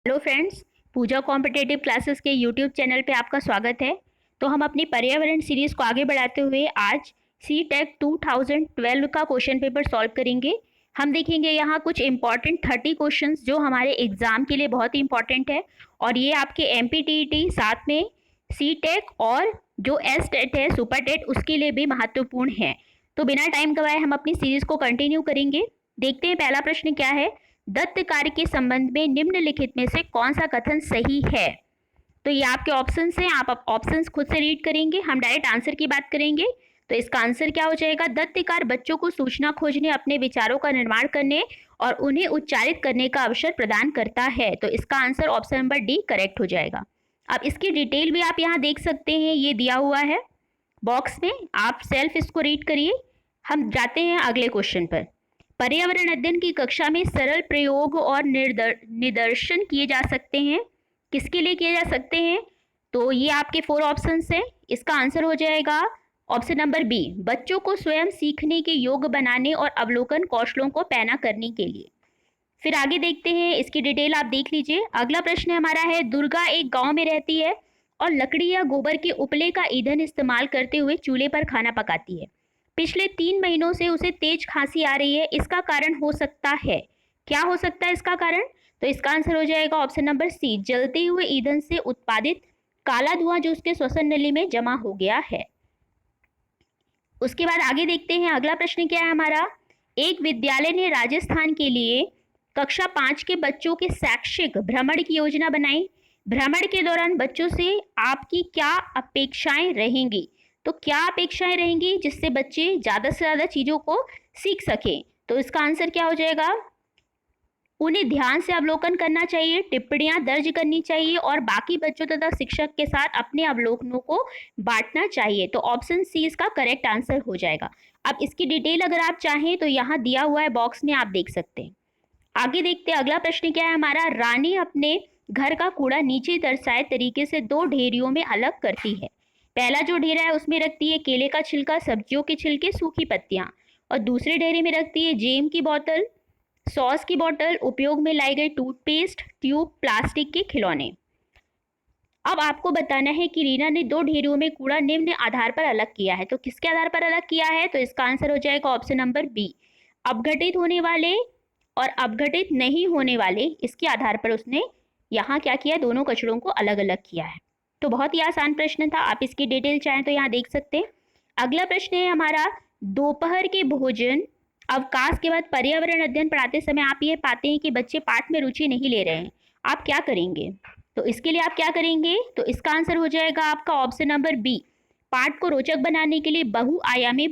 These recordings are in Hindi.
हेलो फ्रेंड्स, पूजा कॉम्पिटेटिव क्लासेस के यूट्यूब चैनल पे आपका स्वागत है। तो हम अपनी पर्यावरण सीरीज़ को आगे बढ़ाते हुए आज सी टेक 2012 का क्वेश्चन पेपर सॉल्व करेंगे। हम देखेंगे यहाँ कुछ इंपॉर्टेंट 30 क्वेश्चंस जो हमारे एग्जाम के लिए बहुत ही इंपॉर्टेंट है और ये आपके एमपीटीईटी साथ में सी टेक और जो एस टेट है सुपर टेट उसके लिए भी महत्वपूर्ण है। तो बिना टाइम गवाए हम अपनी सीरीज़ को कंटिन्यू करेंगे। देखते हैं पहला प्रश्न क्या है। दत्त कार्य के संबंध में निम्नलिखित में से कौन सा कथन सही है। तो ये आपके ऑप्शंस हैं, आप ऑप्शंस खुद से रीड करेंगे, हम डायरेक्ट आंसर की बात करेंगे। तो इसका आंसर क्या हो जाएगा। दत्त कार्य बच्चों को सूचना खोजने, अपने विचारों का निर्माण करने और उन्हें उच्चारित करने का अवसर प्रदान करता है। तो इसका answer option number D correct हो जाएगा। अब इसकी डिटेल भी आप यहाँ देख सकते हैं, ये दिया हुआ है बॉक्स में, आप सेल्फ इसको रीड करिए। हम जाते हैं अगले क्वेश्चन पर। पर्यावरण अध्ययन की कक्षा में सरल प्रयोग और निदर्शन किए जा सकते हैं। किसके लिए किए जा सकते हैं। तो ये आपके 4 ऑप्शंस हैं। इसका आंसर हो जाएगा ऑप्शन नंबर बी, बच्चों को स्वयं सीखने के योग्य बनाने और अवलोकन कौशलों को पैना करने के लिए। फिर आगे देखते हैं, इसकी डिटेल आप देख लीजिए। अगला प्रश्न हमारा है, दुर्गा एक गांव में रहती है और लकड़ी या गोबर के उपले का ईंधन इस्तेमाल करते हुए चूल्हे पर खाना पकाती है। पिछले 3 महीनों से उसे तेज खांसी आ रही है, इसका कारण हो सकता है। क्या हो सकता है इसका कारण। तो इसका आंसर हो जाएगा ऑप्शन नंबर सी, जलते हुए ईंधन से उत्पादित काला धुआं जो उसके श्वसन नली में जमा हो गया है। उसके बाद आगे देखते हैं, अगला प्रश्न क्या है हमारा। एक विद्यालय ने राजस्थान के लिए कक्षा 5 के बच्चों के शैक्षिक भ्रमण की योजना बनाई। भ्रमण के दौरान बच्चों से आपकी क्या अपेक्षाएं रहेंगी। तो क्या अपेक्षाएं रहेंगी जिससे बच्चे ज़्यादा से ज़्यादा चीज़ों को सीख सकें। तो इसका आंसर क्या हो जाएगा। उन्हें ध्यान से अवलोकन करना चाहिए, टिप्पणियां दर्ज करनी चाहिए और बाकी बच्चों तथा शिक्षक के साथ अपने अवलोकनों को बांटना चाहिए। तो ऑप्शन सी इसका करेक्ट आंसर हो जाएगा। अब इसकी डिटेल अगर आप चाहें तो यहाँ दिया हुआ है बॉक्स में, आप देख सकते हैं। आगे देखते हैं, अगला प्रश्न क्या है हमारा। रानी अपने घर का कूड़ा नीचे दर्शाए तरीके से 2 ढेरियों में अलग करती है। पहला जो ढेरा है उसमें रखती है केले का छिलका, सब्जियों के छिलके, सूखी पत्तियां और दूसरे ढेरे में रखती है जेम की बोतल, सॉस की बोतल, उपयोग में लाई गई टूथपेस्ट ट्यूब, प्लास्टिक के खिलौने। अब आपको बताना है कि रीना ने 2 ढेरियों में कूड़ा निम्न आधार पर अलग किया है। तो किसके आधार पर अलग किया है। तो इसका आंसर हो जाएगा ऑप्शन नंबर बी, अपघटित होने वाले और अपघटित नहीं होने वाले, इसके आधार पर उसने यहाँ क्या किया, दोनों कचड़ों को अलग अलग किया है। तो बहुत ही आसान प्रश्न था, आप इसकी डिटेल चाहें तो यहाँ देख सकते हैं। अगला प्रश्न है हमारा, दोपहर के भोजन अवकाश के बाद पर्यावरण अध्ययन पढ़ाते समय आप ये पाते हैं कि बच्चे पाठ में रुचि नहीं ले रहे हैं, आप क्या करेंगे। तो इसके लिए आप क्या करेंगे। तो इसका आंसर हो जाएगा आपका ऑप्शन नंबर बी, पाठ को रोचक बनाने के लिए बहुआयामी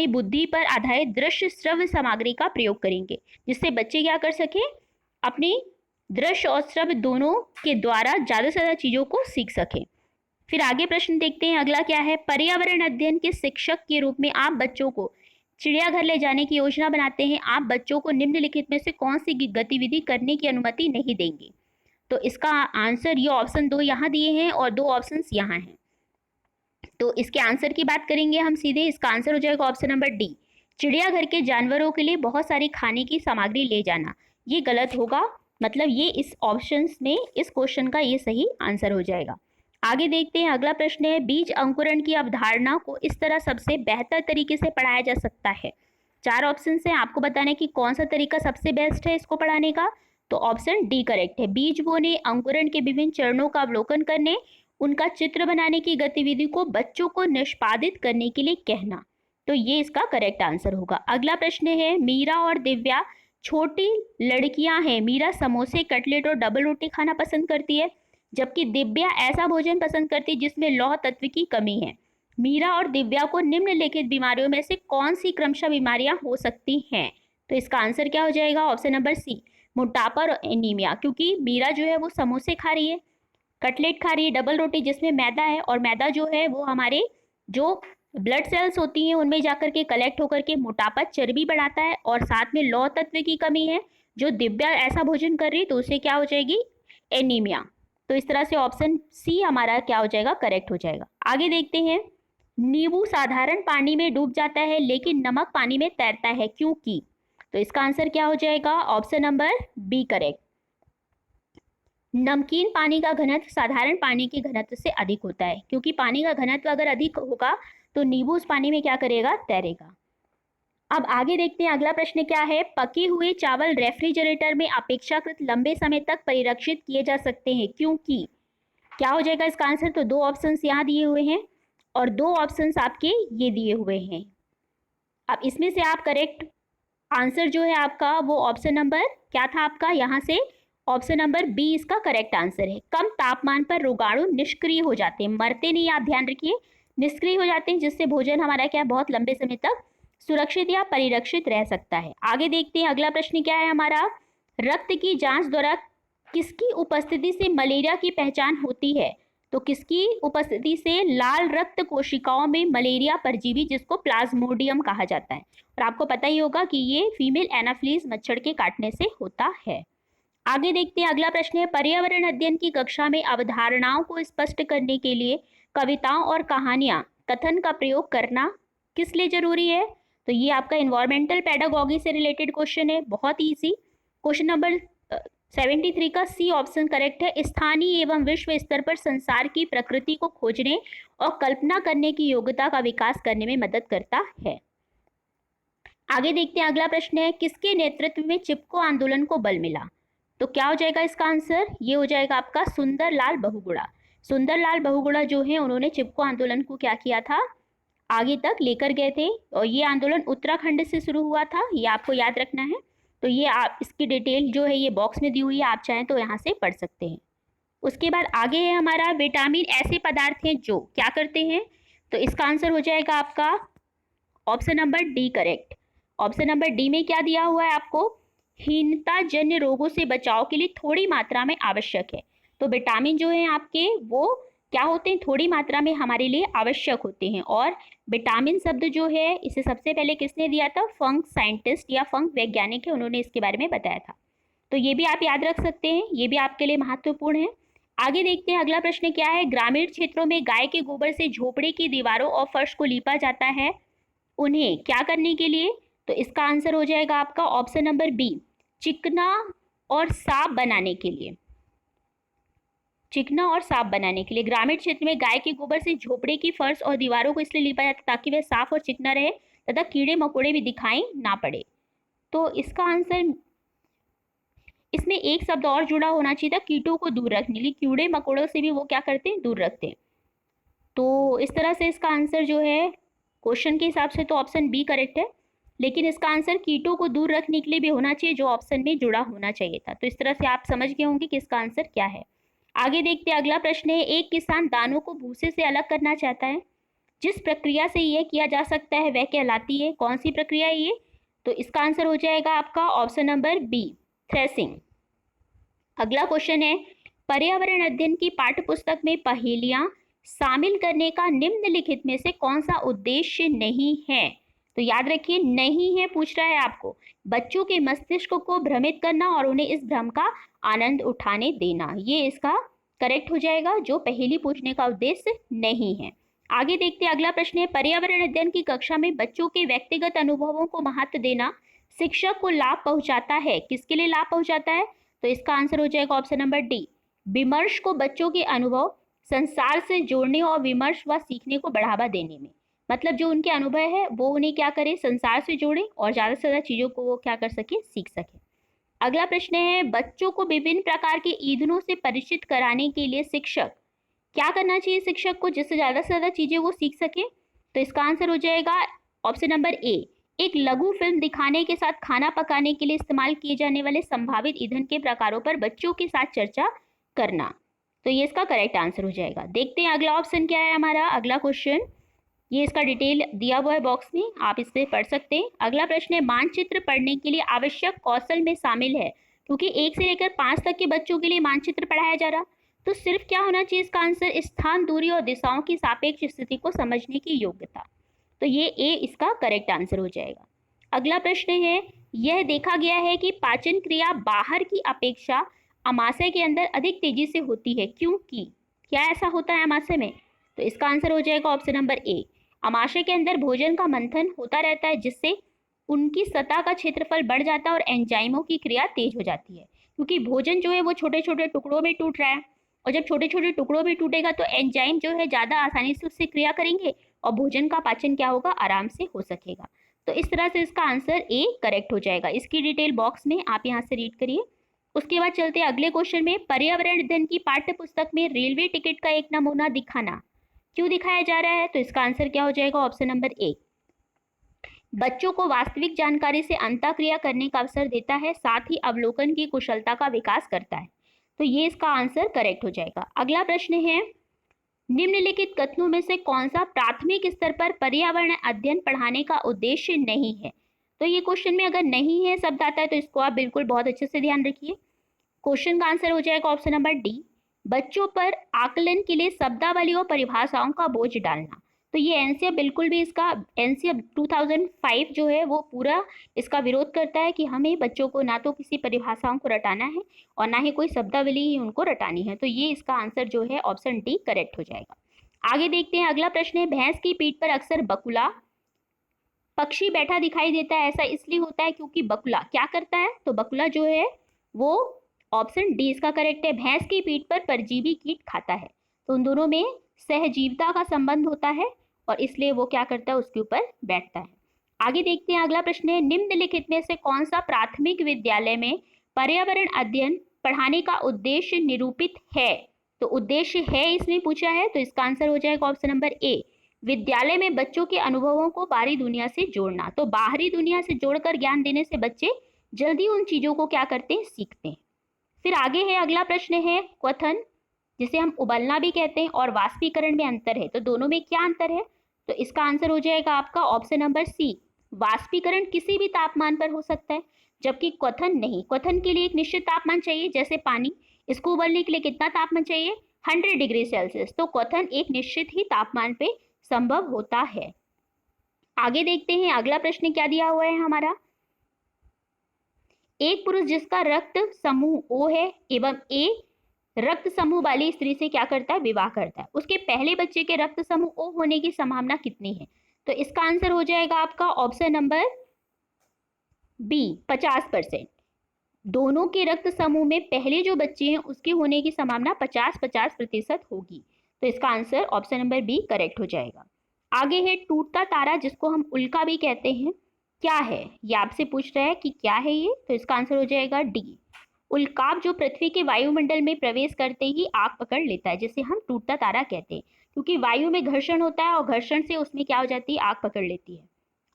बुद्धि पर आधारित दृश्य श्रव्य सामग्री का प्रयोग करेंगे, जिससे बच्चे क्या कर सके, अपनी दृश्य और श्रव्य दोनों के द्वारा ज़्यादा से ज़्यादा चीज़ों को सीख सकें। फिर आगे प्रश्न देखते हैं, अगला क्या है। पर्यावरण अध्ययन के शिक्षक के रूप में आप बच्चों को चिड़ियाघर ले जाने की योजना बनाते हैं। आप बच्चों को निम्नलिखित में से कौन सी गतिविधि करने की अनुमति नहीं देंगे। तो इसका आंसर, ये ऑप्शन 2 यहाँ दिए हैं और 2 ऑप्शंस यहाँ हैं। तो इसके आंसर की बात करेंगे हम सीधे, इसका आंसर हो जाएगा ऑप्शन नंबर डी, चिड़ियाघर के जानवरों के लिए बहुत सारी खाने की सामग्री ले जाना। ये गलत होगा, मतलब ये इस ऑप्शंस में इस क्वेश्चन का ये सही आंसर हो जाएगा। आगे देखते हैं, अगला प्रश्न है, बीज अंकुरण की अवधारणा को इस तरह सबसे बेहतर तरीके से पढ़ाया जा सकता है। 4 ऑप्शन हैं, आपको बताना है कि कौन सा तरीका सबसे बेस्ट है इसको पढ़ाने का। तो ऑप्शन डी करेक्ट है, बीज बोने, अंकुरण के विभिन्न चरणों का अवलोकन करने, उनका चित्र बनाने की गतिविधि को बच्चों को निष्पादित करने के लिए कहना। तो ये इसका करेक्ट आंसर होगा। अगला प्रश्न है, मीरा और दिव्या छोटी लड़कियां हैं। मीरा समोसे, कटलेट और डबल रोटी खाना पसंद करती है, जबकि दिव्या ऐसा भोजन पसंद करती है जिसमें लौह तत्व की कमी है। मीरा और दिव्या को निम्नलिखित बीमारियों में से कौन सी क्रमशः बीमारियां हो सकती हैं। तो इसका आंसर क्या हो जाएगा, ऑप्शन नंबर सी, मोटापा और एनीमिया। क्योंकि मीरा जो है वो समोसे खा रही है, कटलेट खा रही है, डबल रोटी जिसमें मैदा है, और मैदा जो है वो हमारे जो ब्लड सेल्स होती हैं उनमें जाकर के कलेक्ट होकर के मोटापा, चर्बी बढ़ाता है, और साथ में लौह तत्व की कमी है। जो दिव्या ऐसा भोजन कर रही है तो उसे क्या हो जाएगी, एनीमिया। तो इस तरह से ऑप्शन सी हमारा क्या हो जाएगा, करेक्ट हो जाएगा। आगे देखते हैं, नींबू साधारण पानी में डूब जाता है लेकिन नमक पानी में तैरता है, क्योंकि। तो इसका आंसर क्या हो जाएगा, ऑप्शन नंबर बी करेक्ट। नमकीन पानी का घनत्व साधारण पानी के घनत्व से अधिक होता है, क्योंकि पानी का घनत्व अगर अधिक होगा तो नींबू उस पानी में क्या करेगा, तैरेगा। अब आगे देखते हैं अगला प्रश्न क्या है। पके हुए चावल रेफ्रिजरेटर में अपेक्षाकृत लंबे समय तक परिरक्षित किए जा सकते हैं, क्योंकि क्या हो जाएगा इसका आंसर। तो दो ऑप्शंस यहाँ दिए हुए हैं और दो ऑप्शंस आपके ये दिए हुए हैं। अब इसमें से आप करेक्ट आंसर जो है आपका वो ऑप्शन नंबर क्या था आपका, यहाँ से ऑप्शन नंबर बी इसका करेक्ट आंसर है। कम तापमान पर रोगाणु निष्क्रिय हो जाते हैं, मरते नहीं, आप ध्यान रखिए, निष्क्रिय हो जाते हैं, जिससे भोजन हमारा क्या बहुत लंबे समय तक सुरक्षित या परिरक्षित रह सकता है। आगे देखते हैं अगला प्रश्न क्या है हमारा। रक्त की जांच द्वारा किसकी उपस्थिति से मलेरिया की पहचान होती है। तो किसकी उपस्थिति से, लाल रक्त कोशिकाओं में मलेरिया परजीवी जिसको प्लाज्मोडियम कहा जाता है, और आपको पता ही होगा कि ये फीमेल एनाफ्लीज मच्छर के काटने से होता है। आगे देखते हैं अगला प्रश्न है। पर्यावरण अध्ययन की कक्षा में अवधारणाओं को स्पष्ट करने के लिए कविताओं और कहानियां कथन का प्रयोग करना किस लिए जरूरी है। तो ये आपका इन्वायरमेंटल पेडागॉगी से रिलेटेड क्वेश्चन है, बहुत इजी। क्वेश्चन नंबर 73 का सी ऑप्शन करेक्ट है। स्थानीय एवं विश्व स्तर पर संसार की प्रकृति को खोजने और कल्पना करने की योग्यता का विकास करने में मदद करता है। आगे देखते हैं अगला प्रश्न है। किसके नेतृत्व में चिपको आंदोलन को बल मिला। तो क्या हो जाएगा इसका आंसर, ये हो जाएगा आपका सुंदरलाल बहुगुणा। सुंदरलाल बहुगुणा जो है उन्होंने चिपको आंदोलन को क्या किया था, आगे तक लेकर गए थे, और ये आंदोलन उत्तराखंड से शुरू हुआ था, ये आपको याद रखना है। तो ये आप इसकी डिटेल जो है ये बॉक्स में दी हुई है, आप चाहें तो यहाँ से पढ़ सकते हैं। उसके बाद आगे है हमारा विटामिन ऐसे पदार्थ हैं जो क्या करते हैं। तो इसका आंसर हो जाएगा आपका option number D correct. Option number D में क्या दिया हुआ है आपको, हीनता जन्य रोगों से बचाव के लिए थोड़ी मात्रा में आवश्यक है। तो विटामिन जो है आपके वो क्या होते हैं, थोड़ी मात्रा में हमारे लिए आवश्यक होते हैं। और विटामिन शब्द जो है इसे सबसे पहले किसने दिया था, फंक साइंटिस्ट या फंक वैज्ञानिक है, उन्होंने इसके बारे में बताया था। तो ये भी आप याद रख सकते हैं, ये भी आपके लिए महत्वपूर्ण है। आगे देखते हैं अगला प्रश्न क्या है। ग्रामीण क्षेत्रों में गाय के गोबर से झोपड़े की दीवारों और फर्श को लीपा जाता है, उन्हें क्या करने के लिए। तो इसका आंसर हो जाएगा आपका ऑप्शन नंबर बी, चिकना और साफ बनाने के लिए। चिकना और साफ बनाने के लिए ग्रामीण क्षेत्र में गाय के गोबर से झोपड़े की फर्श और दीवारों को इसलिए लीपा जाता है ताकि वह साफ और चिकना रहे तथा कीड़े मकोड़े भी दिखाई ना पड़े। तो इसका आंसर, इसमें एक शब्द और जुड़ा होना चाहिए था, कीटों को दूर रखने के लिए, कीड़े मकोड़ों से भी वो क्या करते हैं, दूर रखते हैं। तो इस तरह से इसका आंसर जो है क्वेश्चन के हिसाब से तो ऑप्शन बी करेक्ट है, लेकिन इसका आंसर कीटों को दूर रखने के लिए भी होना चाहिए जो ऑप्शन में जुड़ा होना चाहिए था। तो इस तरह से आप समझ गए होंगे कि इसका आंसर क्या है। आगे देखते हैं अगला प्रश्न है। एक किसान दानों को भूसे से अलग करना चाहता है, जिस प्रक्रिया से यह किया जा सकता है वह कहलाती है, कौन सी प्रक्रिया है ये। तो इसका आंसर हो जाएगा आपका ऑप्शन नंबर बी, थ्रेसिंग। अगला क्वेश्चन है। पर्यावरण अध्ययन की पाठ्यपुस्तक में पहेलियां शामिल करने का निम्नलिखित में से कौन सा उद्देश्य नहीं है। तो याद रखिए, नहीं है पूछ रहा है आपको, बच्चों के मस्तिष्क को भ्रमित करना और उन्हें इस भ्रम का आनंद उठाने देना, ये इसका करेक्ट हो जाएगा, जो पहेली पूछने का उद्देश्य नहीं है। आगे देखते हैं अगला प्रश्न है। पर्यावरण अध्ययन की कक्षा में बच्चों के व्यक्तिगत अनुभवों को महत्व देना शिक्षक को लाभ पहुंचाता है, किसके लिए लाभ पहुंचाता है। तो इसका आंसर हो जाएगा ऑप्शन नंबर डी, विमर्श को बच्चों के अनुभव संसार से जोड़ने और विमर्श व सीखने को बढ़ावा देने में। मतलब जो उनके अनुभव है वो उन्हें क्या करे, संसार से जोड़े और ज़्यादा से ज़्यादा चीज़ों को वो क्या कर सके, सीख सके। अगला प्रश्न है। बच्चों को विभिन्न प्रकार के ईंधनों से परिचित कराने के लिए शिक्षक क्या करना चाहिए, शिक्षक को जिससे ज़्यादा से ज़्यादा चीज़ें वो सीख सके। तो इसका आंसर हो जाएगा ऑप्शन नंबर ए, एक लघु फिल्म दिखाने के साथ खाना पकाने के लिए इस्तेमाल किए जाने वाले संभावित ईंधन के प्रकारों पर बच्चों के साथ चर्चा करना। तो ये इसका करेक्ट आंसर हो जाएगा। देखते हैं अगला ऑप्शन क्या है हमारा, अगला क्वेश्चन, ये इसका डिटेल दिया हुआ है बॉक्स में, आप इससे पढ़ सकते हैं। अगला प्रश्न है। मानचित्र पढ़ने के लिए आवश्यक कौशल में शामिल है, क्योंकि 1 से लेकर 5 तक के बच्चों के लिए मानचित्र पढ़ाया जा रहा, तो सिर्फ क्या होना चाहिए इसका आंसर, स्थान, दूरी और दिशाओं की सापेक्ष स्थिति को समझने की योग्यता। तो ये ए इसका करेक्ट आंसर हो जाएगा। अगला प्रश्न है। यह देखा गया है कि पाचन क्रिया बाहर की अपेक्षा अमाशय के अंदर अधिक तेजी से होती है, क्योंकि क्या ऐसा होता है अमाशय में। तो इसका आंसर हो जाएगा ऑप्शन नंबर ए, अमाशय के अंदर भोजन का मंथन होता रहता है, जिससे उनकी सतह का क्षेत्रफल बढ़ जाता है और एंजाइमों की क्रिया तेज हो जाती है, क्योंकि भोजन जो है वो छोटे छोटे टुकड़ों में टूट रहा है, और जब छोटे छोटे टुकड़ों में टूटेगा तो एंजाइम जो है ज़्यादा आसानी से उससे क्रिया करेंगे और भोजन का पाचन क्या होगा, आराम से हो सकेगा। तो इस तरह से इसका आंसर ए करेक्ट हो जाएगा। इसकी डिटेल बॉक्स में आप यहाँ से रीड करिए। उसके बाद चलते हैं अगले क्वेश्चन में। पर्यावरण अध्ययन की पाठ्य पुस्तक में रेलवे टिकट का एक नमूना दिखाना क्यों दिखाया जा रहा है? तो इसका आंसर क्या हो जाएगा? ऑप्शन नंबर ए, बच्चों को वास्तविक जानकारी से अंतःक्रिया करने का अवसर देता है, साथ ही अवलोकन की कुशलता का विकास करता है। तो ये इसका आंसर करेक्ट हो जाएगा। अगला प्रश्न है, निम्नलिखित कथनों में से कौन सा प्राथमिक स्तर पर पर्यावरण अध्ययन पढ़ाने का उद्देश्य नहीं है? तो ये क्वेश्चन में अगर नहीं है शब्द आता है तो इसको आप बिल्कुल बहुत अच्छे से ध्यान रखिए। क्वेश्चन का आंसर हो जाएगा ऑप्शन नंबर डी, बच्चों पर आकलन के लिए शब्दावली और परिभाषाओं का बोझ डालना। तो ये एनसीएफ बिल्कुल भी इसका एनसीएफ 2005 जो है वो पूरा इसका विरोध करता है कि हमें बच्चों को ना तो किसी परिभाषाओं को रटाना है और ना ही कोई शब्दावली ही उनको रटानी है। तो ये इसका आंसर जो है ऑप्शन डी करेक्ट हो जाएगा। आगे देखते हैं। अगला प्रश्न है, भैंस की पीठ पर अक्सर बकुला पक्षी बैठा दिखाई देता है, ऐसा इसलिए होता है क्योंकि बकुला क्या करता है? तो बकुला जो है वो ऑप्शन डी इसका करेक्ट है, भैंस की पीठ पर परजीवी कीट खाता है। तो उन दोनों में सहजीविता का संबंध होता है और इसलिए वो क्या करता है, उसके ऊपर बैठता है। आगे देखते हैं। अगला प्रश्न है, निम्नलिखित में से कौन सा प्राथमिक विद्यालय में पर्यावरण अध्ययन पढ़ाने का उद्देश्य निरूपित है? तो उद्देश्य है इसमें पूछा है, तो इसका आंसर हो जाएगा ऑप्शन नंबर ए, विद्यालय में बच्चों के अनुभवों को बाहरी दुनिया से जोड़ना। तो बाहरी दुनिया से जोड़कर ज्ञान देने से बच्चे जल्दी उन चीजों को क्या करते हैं, सीखते हैं। फिर आगे है, अगला प्रश्न है, क्वथन जिसे हम उबलना भी कहते हैं और वाष्पीकरण में अंतर है, तो दोनों में क्या अंतर है? तो इसका आंसर हो जाएगा आपका ऑप्शन नंबर सी, वाष्पीकरण किसी भी तापमान पर हो सकता है जबकि क्वथन नहीं। क्वथन के लिए एक निश्चित तापमान चाहिए, जैसे पानी, इसको उबलने के लिए कितना तापमान चाहिए? 100 डिग्री सेल्सियस। तो क्वथन एक निश्चित ही तापमान पे संभव होता है। आगे देखते हैं। अगला प्रश्न क्या दिया हुआ है हमारा, एक पुरुष जिसका रक्त समूह ओ है एवं ए रक्त समूह वाली स्त्री से क्या करता है, विवाह करता है, उसके पहले बच्चे के रक्त समूह ओ होने की संभावना कितनी है? तो इसका आंसर हो जाएगा आपका ऑप्शन नंबर बी, 50%। दोनों के रक्त समूह में पहले जो बच्चे हैं उसके होने की संभावना 50-50% होगी। तो इसका answer option number B correct हो जाएगा। आगे है, टूटता तारा जिसको हम उल्का भी कहते हैं, क्या है? ये आपसे पूछ रहा है कि क्या है ये, तो इसका आंसर हो जाएगा डी, उल्काप जो पृथ्वी के वायुमंडल में प्रवेश करते ही आग पकड़ लेता है, जिसे हम टूटता तारा कहते हैं, क्योंकि वायु में घर्षण होता है और घर्षण से उसमें क्या हो जाती है, आग पकड़ लेती है।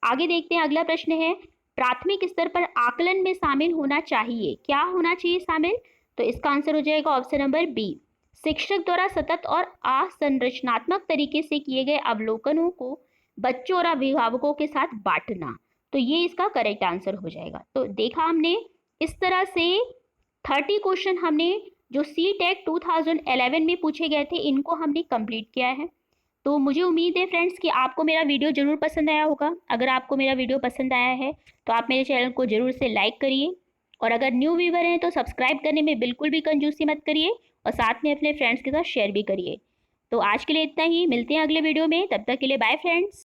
आगे देखते हैं। अगला प्रश्न है, प्राथमिक स्तर पर आकलन में शामिल होना चाहिए, क्या होना चाहिए शामिल? तो इसका आंसर हो जाएगा ऑप्शन नंबर बी, शिक्षक द्वारा सतत और असंरचनात्मक तरीके से किए गए अवलोकनों को बच्चों और अभिभावकों के साथ बांटना। तो ये इसका करेक्ट आंसर हो जाएगा। तो देखा हमने, इस तरह से 30 क्वेश्चन हमने जो सी टेक 2011 में पूछे गए थे इनको हमने कंप्लीट किया है। तो मुझे उम्मीद है फ्रेंड्स कि आपको मेरा वीडियो जरूर पसंद आया होगा। अगर आपको मेरा वीडियो पसंद आया है तो आप मेरे चैनल को जरूर से लाइक करिए, और अगर न्यू व्यूवर हैं तो सब्सक्राइब करने में बिल्कुल भी कंजूसी मत करिए और साथ में अपने फ्रेंड्स के साथ शेयर भी करिए। तो आज के लिए इतना ही, मिलते हैं अगले वीडियो में, तब तक के लिए बाय फ्रेंड्स।